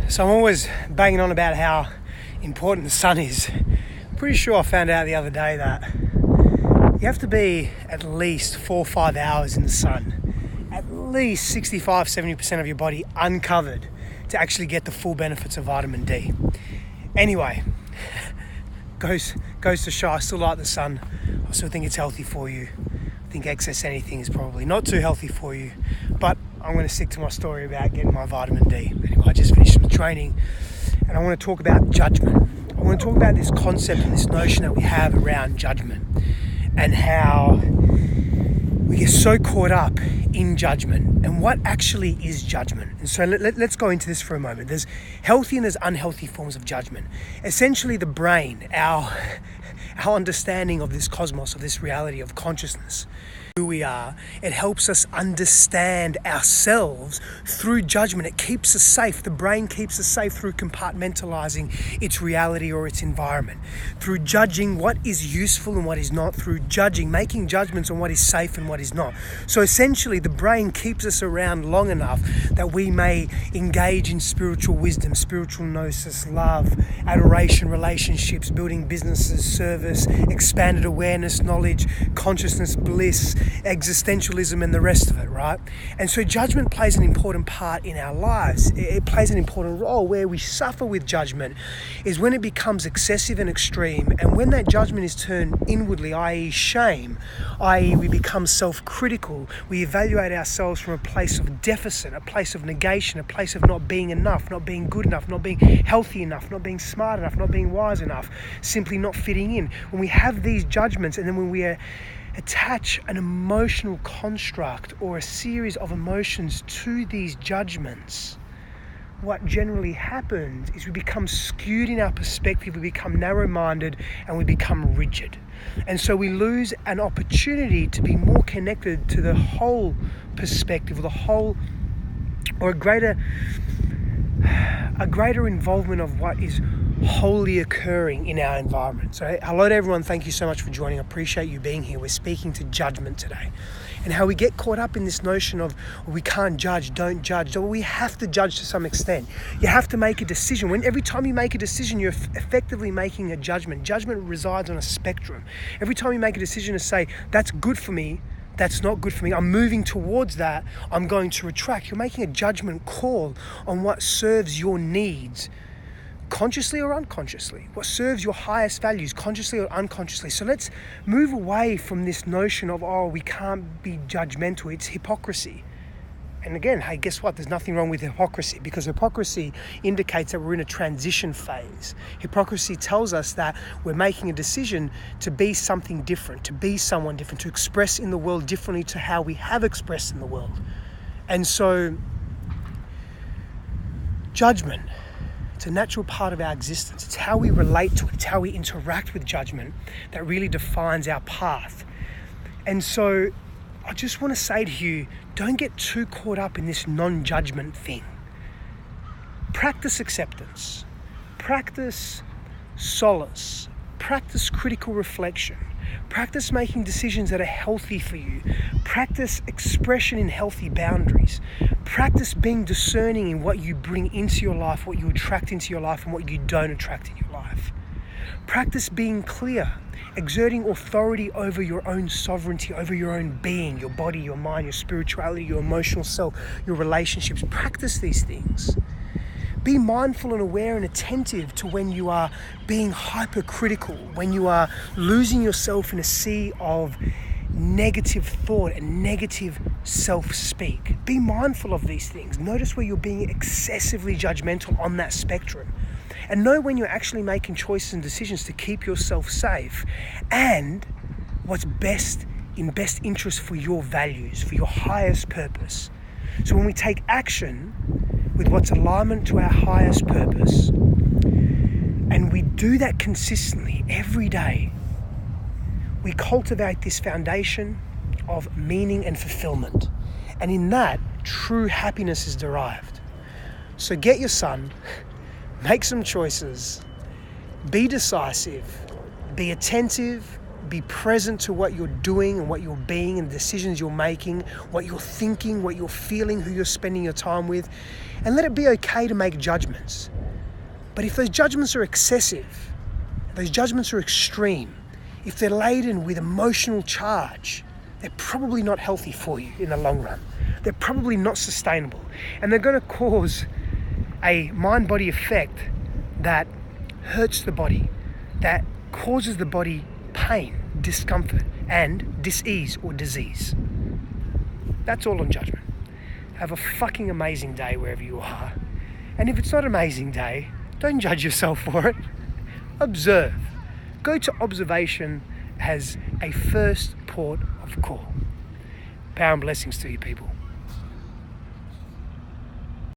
So I'm always banging on about how important the sun is. Pretty sure I found out the other day that you have to be at least 4 or 5 hours in the sun, at least 65-70% of your body uncovered to actually get the full benefits of vitamin D. Anyway, goes to show I still like the sun. I still think it's healthy for you. I think excess anything is probably not too healthy for you, but I'm going to stick to my story about getting my vitamin D. Anyway, I just finished some training and I want to talk about judgment. I want to talk about this concept and this notion that we have around judgment and how we get so caught up in judgment and what actually is judgment. And so let's go into this for a moment. There's healthy and there's unhealthy forms of judgment. Essentially the brain, our understanding of this cosmos, of this reality of consciousness, who we are, it helps us understand ourselves through judgment. It keeps us safe. The brain keeps us safe through compartmentalizing its reality or its environment, through judging what is useful and what is not, through making judgments on what is safe and what is not. So essentially the brain keeps us around long enough that we may engage in spiritual wisdom, spiritual gnosis, love, adoration, relationships, building businesses, service, expanded awareness, knowledge, consciousness, bliss, existentialism, and the rest of it, right? And so judgment plays an important part in our lives. It plays an important role. Where we suffer with judgment is when it becomes excessive and extreme, and when that judgment is turned inwardly, i.e. shame, i.e. we become self-critical, we evaluate ourselves from a place of deficit, a place of negation, a place of not being enough, not being good enough, not being healthy enough, not being smart enough, not being wise enough, simply not fitting in. When we have these judgments, and then when we attach an emotional construct or a series of emotions to these judgments, what generally happens is we become skewed in our perspective, we become narrow-minded, and we become rigid. And so we lose an opportunity to be more connected to the whole perspective, the whole, or a greater involvement of what is wholly occurring in our environment. So hello to everyone, thank you so much for joining. I appreciate you being here. We're speaking to judgment today and how we get caught up in this notion of we can't judge, don't judge. So we have to judge to some extent. You have to make a decision. Every time you make a decision, you're effectively making a judgment. Judgment resides on a spectrum. Every time you make a decision to say, that's good for me, that's not good for me, I'm moving towards that, I'm going to retract. You're making a judgment call on what serves your needs, consciously or unconsciously, what serves your highest values, consciously or unconsciously. So let's move away from this notion of, we can't be judgmental. It's hypocrisy. And again, hey, guess what? There's nothing wrong with hypocrisy, because hypocrisy indicates that we're in a transition phase. Hypocrisy tells us that we're making a decision to be something different, to be someone different, to express in the world differently to how we have expressed in the world. And so judgment, it's a natural part of our existence. It's how we relate to it. It's how we interact with judgment that really defines our path. And so I just want to say to you, don't get too caught up in this non-judgment thing. Practice acceptance. Practice solace. Practice critical reflection. Practice making decisions that are healthy for you. Practice expression in healthy boundaries. Practice being discerning in what you bring into your life, what you attract into your life, and what you don't attract in your life. Practice being clear, exerting authority over your own sovereignty, over your own being, your body, your mind, your spirituality, your emotional self, your relationships. Practice these things. Be mindful and aware and attentive to when you are being hypercritical, when you are losing yourself in a sea of negative thought and negative self-speak. Be mindful of these things. Notice where you're being excessively judgmental on that spectrum. And know when you're actually making choices and decisions to keep yourself safe and what's best interest for your values, for your highest purpose. So when we take action with what's alignment to our highest purpose, and we do that consistently every day, we cultivate this foundation of meaning and fulfillment. And in that, true happiness is derived. So get your sun, make some choices, be decisive, be attentive, be present to what you're doing and what you're being and the decisions you're making, what you're thinking, what you're feeling, who you're spending your time with, and let it be okay to make judgments. But if those judgments are excessive, those judgments are extreme, if they're laden with emotional charge, they're probably not healthy for you in the long run. They're probably not sustainable. And they're going to cause a mind-body effect that hurts the body, that causes the body pain, discomfort, and dis-ease or disease. That's all on judgment. Have a fucking amazing day wherever you are. And if it's not an amazing day, don't judge yourself for it. Observe. Go to observation as a first port of call. Power and blessings to you, people.